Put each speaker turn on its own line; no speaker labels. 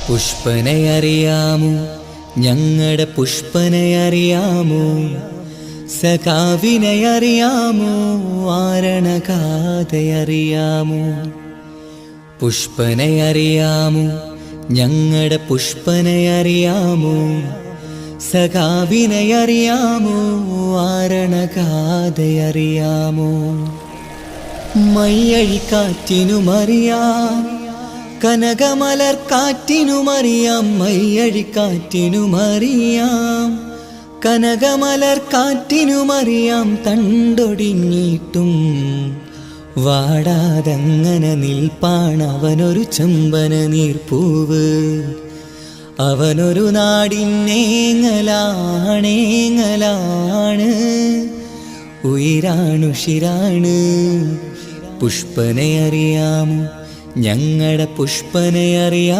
പുഷ്പനെ അറിയാമോ, ഞങ്ങളുടെ പുഷ്പനെ അറിയാമോ? സഖാവിനെ അറിയാമോ, ആരണകാതെ അറിയാമോ? പുഷ്പനെ അറിയാമോ, ഞങ്ങളുടെ പുഷ്പനെ അറിയാമോ? സഖാവിനെ അറിയാമോ, ആരണകാതെ അറിയാമോ? മയ്യഴിക്കാറ്റിനുമറിയാം, കനകമലർക്കാറ്റിനുമറിയാം. മയ്യഴിക്കാറ്റിനുമറിയാം, കനകമലർക്കാറ്റിനുമറിയാം. തണ്ടൊടിഞ്ഞിട്ടും വാടാതങ്ങനെ നിൽപ്പാണവനൊരു ചമ്പന നീർപ്പൂവ്. അവനൊരു നാടിനേങ്ങലാണേങ്ങലാണ്, ഉയിരാണുഷിരാണ്. പുഷ്പനെ അറിയാമോ, ഞങ്ങളുടെ പുഷ്പനെ അറിയാമോ?